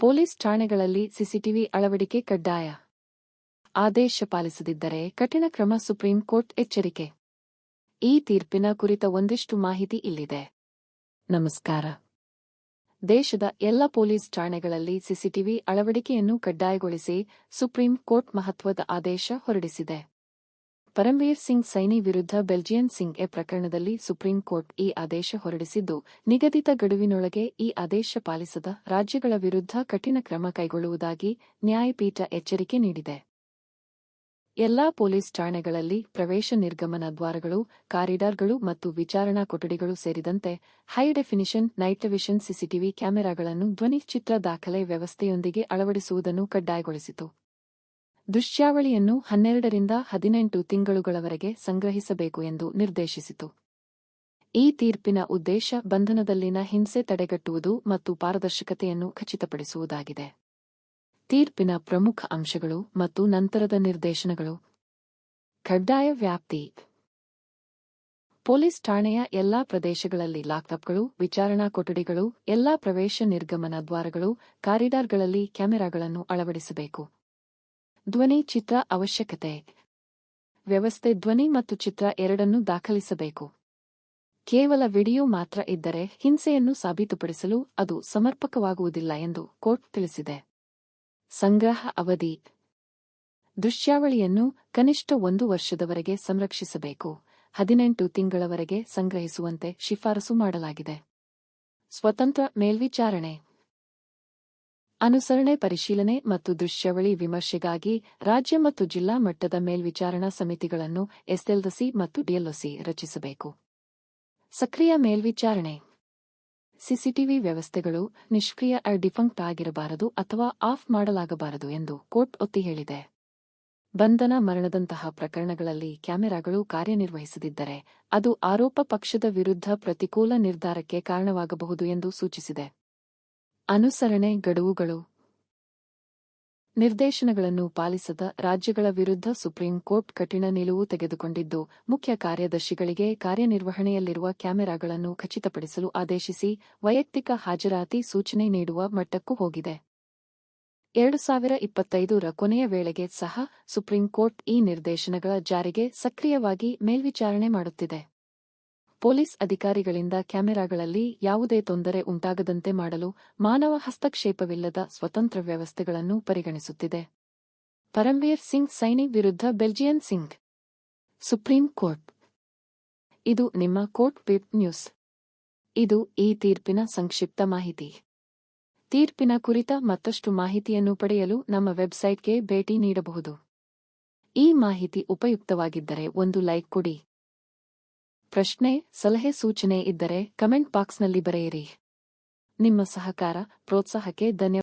Police ಠಾಣೆಗಳಲ್ಲಿ CCTV ಅಳವಡಿಕೆ ಕಡ್ಡಾಯ. ಆದೇಶ ಪಾಲಿಸದಿದ್ದರೆ ಕಠಿಣ ಕ್ರಮ. ಸುಪ್ರೀಂ ಕೋರ್ಟ್ ಎಚ್ಚರಿಕೆ. ಈ ತೀರ್ಪಿನ ಕುರಿತ ಒಂದಿಷ್ಟು ಮಾಹಿತಿ ಇಲ್ಲಿದೆ. ನಮಸ್ಕಾರ. ದೇಶದ ಎಲ್ಲ ಪೊಲೀಸ್ ಠಾಣೆಗಳಲ್ಲಿ ಸಿಸಿಟಿವಿ ಅಳವಡಿಕೆಯನ್ನು ಕಡ್ಡಾಯಗೊಳಿಸಿ ಸುಪ್ರೀಂ ಕೋರ್ಟ್ ಮಹತ್ವದ ಆದೇಶ ಹೊರಡಿಸಿದೆ. ಪರಮ್ವೀರ್ ಸಿಂಗ್ ಸೈನಿ ವಿರುದ್ಧ ಬೆಲ್ಜಿಯನ್ ಸಿಂಗ್ ಎ ಪ್ರಕರಣದಲ್ಲಿ ಸುಪ್ರೀಂ ಕೋರ್ಟ್ ಈ ಆದೇಶ ಹೊರಡಿಸಿದ್ದು, ನಿಗದಿತ ಗಡುವಿನೊಳಗೆ ಈ ಆದೇಶ ಪಾಲಿಸದ ರಾಜ್ಯಗಳ ವಿರುದ್ಧ ಕಠಿಣ ಕ್ರಮ ಕೈಗೊಳ್ಳುವುದಾಗಿ ನ್ಯಾಯಪೀಠ ಎಚ್ಚರಿಕೆ ನೀಡಿದೆ. ಎಲ್ಲಾ ಪೊಲೀಸ್ ಠಾಣೆಗಳಲ್ಲಿ ಪ್ರವೇಶ ನಿರ್ಗಮನ ದ್ವಾರಗಳು, ಕಾರಿಡಾರ್ಗಳು ಮತ್ತು ವಿಚಾರಣಾ ಕೊಠಡಿಗಳು ಸೇರಿದಂತೆ high definition night vision CCTV ಕ್ಯಾಮೆರಾಗಳನ್ನು ಧ್ವನಿ ಚಿತ್ರ ದಾಖಲೆ ವ್ಯವಸ್ಥೆಯೊಂದಿಗೆ ಅಳವಡಿಸುವುದನ್ನು ಕಡ್ಡಾಯಗೊಳಿಸಿತು. ದೃಶ್ಯಾವಳಿಯನ್ನು 12 ರಿಂದ 18 ತಿಂಗಳುಗಳವರೆಗೆ ಸಂಗ್ರಹಿಸಬೇಕು ಎಂದು ನಿರ್ದೇಶಿಸಿತು. ಈ ತೀರ್ಪಿನ ಉದ್ದೇಶ ಬಂಧನದಲ್ಲಿನ ಹಿಂಸೆ ತಡೆಗಟ್ಟುವುದು ಮತ್ತು ಪಾರದರ್ಶಕತೆಯನ್ನು ಖಚಿತಪಡಿಸುವುದಾಗಿದೆ. ತೀರ್ಪಿನ ಪ್ರಮುಖ ಅಂಶಗಳು ಮತ್ತು ನಂತರದ ನಿರ್ದೇಶನಗಳು. ಕಡ್ಡಾಯ ವ್ಯಾಪ್ತಿ. ಪೊಲೀಸ್ ಠಾಣೆಯ ಎಲ್ಲಾ ಪ್ರದೇಶಗಳಲ್ಲಿ ಲಾಕಪ್ಗಳು, ವಿಚಾರಣಾ ಕೊಠಡಿಗಳು, ಎಲ್ಲಾ ಪ್ರವೇಶ ನಿರ್ಗಮನ ದ್ವಾರಗಳು, ಕಾರಿಡಾರ್ಗಳಲ್ಲಿ ಕ್ಯಾಮೆರಾಗಳನ್ನು ಅಳವಡಿಸಬೇಕು. ಧ್ವನಿ ಚಿತ್ರ ಅವಶ್ಯಕತೆ. ವ್ಯವಸ್ಥೆ ಧ್ವನಿ ಮತ್ತು ಚಿತ್ರ ಎರಡನ್ನೂ ದಾಖಲಿಸಬೇಕು. ಕೇವಲ ವಿಡಿಯೋ ಮಾತ್ರ ಇದ್ದರೆ ಹಿಂಸೆಯನ್ನು ಸಾಬೀತುಪಡಿಸಲು ಅದು ಸಮರ್ಪಕವಾಗುವುದಿಲ್ಲ ಎಂದು ಕೋರ್ಟ್ ತಿಳಿಸಿದೆ. ಸಂಗ್ರಹ ಅವಧಿ. ದೃಶ್ಯಾವಳಿಯನ್ನು ಕನಿಷ್ಠ 1 ವರ್ಷದವರೆಗೆ ಸಂರಕ್ಷಿಸಬೇಕು. 18 ತಿಂಗಳವರೆಗೆ ಸಂಗ್ರಹಿಸುವಂತೆ ಶಿಫಾರಸು ಮಾಡಲಾಗಿದೆ. ಸ್ವತಂತ್ರ ಮೇಲ್ವಿಚಾರಣೆ. ಅನುಸರಣೆ, ಪರಿಶೀಲನೆ ಮತ್ತು ದೃಶ್ಯಾವಳಿ ವಿಮರ್ಶೆಗಾಗಿ ರಾಜ್ಯ ಮತ್ತು ಜಿಲ್ಲಾ ಮಟ್ಟದ ಮೇಲ್ವಿಚಾರಣಾ ಸಮಿತಿಗಳನ್ನು ಎಸ್ಎಲ್ಸಿ ಮತ್ತು ಡಿಎಲ್ಒಸಿ ರಚಿಸಬೇಕು. ಸಕ್ರಿಯ ಮೇಲ್ವಿಚಾರಣೆ. ಸಿಸಿಟಿವಿ ವ್ಯವಸ್ಥೆಗಳು ನಿಷ್ಕ್ರಿಯ ಡಿಫಂಕ್ಟ್ ಆಗಿರಬಾರದು ಅಥವಾ ಆಫ್ ಮಾಡಲಾಗಬಾರದು ಎಂದು ಕೋರ್ಟ್ ಒತ್ತಿ ಹೇಳಿದೆ. ಬಂಧನ, ಮರಣದಂತಹ ಪ್ರಕರಣಗಳಲ್ಲಿ ಕ್ಯಾಮೆರಾಗಳು ಕಾರ್ಯನಿರ್ವಹಿಸದಿದ್ದರೆ ಅದು ಆರೋಪ ಪಕ್ಷದ ವಿರುದ್ಧ ಪ್ರತಿಕೂಲ ನಿರ್ಧಾರಕ್ಕೆ ಕಾರಣವಾಗಬಹುದು ಎಂದು ಸೂಚಿಸಿದೆ. ಅನುಸರಣೆ, ಗಡುವುಗಳು. ನಿರ್ದೇಶನಗಳನ್ನು ಪಾಲಿಸದ ರಾಜ್ಯಗಳ ವಿರುದ್ಧ ಸುಪ್ರೀಂ ಕೋರ್ಟ್ ಕಠಿಣ ನಿಲುವು ತೆಗೆದುಕೊಂಡಿದ್ದು, ಮುಖ್ಯ ಕಾರ್ಯದರ್ಶಿಗಳಿಗೆ ಕಾರ್ಯನಿರ್ವಹಣೆಯಲ್ಲಿರುವ ಕ್ಯಾಮೆರಾಗಳನ್ನು ಖಚಿತಪಡಿಸಲು ಆದೇಶಿಸಿ ವೈಯಕ್ತಿಕ ಹಾಜರಾತಿ ಸೂಚನೆ ನೀಡುವ ಮಟ್ಟಕ್ಕೂ ಹೋಗಿದೆ. 2025ರ ಕೊನೆಯ ವೇಳೆಗೆ ಸಹ ಸುಪ್ರೀಂ ಕೋರ್ಟ್ ಈ ನಿರ್ದೇಶನಗಳ ಜಾರಿಗೆ ಸಕ್ರಿಯವಾಗಿ ಮೇಲ್ವಿಚಾರಣೆ ಮಾಡುತ್ತಿದೆ. ಪೊಲೀಸ್ ಅಧಿಕಾರಿಗಳಿಂದ ಕ್ಯಾಮೆರಾಗಳಲ್ಲಿ ಯಾವುದೇ ತೊಂದರೆ ಉಂಟಾಗದಂತೆ ಮಾಡಲು ಮಾನವ ಹಸ್ತಕ್ಷೇಪವಿಲ್ಲದ ಸ್ವತಂತ್ರ ವ್ಯವಸ್ಥೆಗಳನ್ನು ಪರಿಗಣಿಸುತ್ತಿದೆ. ಪರಮ್ವೀರ್ ಸಿಂಗ್ ಸೈನಿ ವಿರುದ್ಧ ಬೆಲ್ಜಿಯನ್ ಸಿಂಗ್. Supreme court. ಇದು ನಿಮ್ಮ ಕೋರ್ಟ್ ವೆಬ್ ನ್ಯೂಸ್. ಇದು ಈ ತೀರ್ಪಿನ ಸಂಕ್ಷಿಪ್ತ ಮಾಹಿತಿ. ತೀರ್ಪಿನ ಕುರಿತ ಮತ್ತಷ್ಟು ಮಾಹಿತಿಯನ್ನು ಪಡೆಯಲು ನಮ್ಮ ವೆಬ್ಸೈಟ್ಗೆ ಭೇಟಿ ನೀಡಬಹುದು. ಈ ಮಾಹಿತಿ ಉಪಯುಕ್ತವಾಗಿದ್ದರೆ ಒಂದು ಲೈಕ್ ಕೊಡಿ. ಪ್ರಶ್ನೆ, ಸಲಹೆ, ಸೂಚನೆ ಇದ್ದರೆ ಕಮೆಂಟ್ ಬಾಕ್ಸ್ನಲ್ಲಿ ಬರೆಯಿರಿ. ನಿಮ್ಮ ಸಹಕಾರ, ಪ್ರೋತ್ಸಾಹಕ್ಕೆ ಧನ್ಯವಾದ.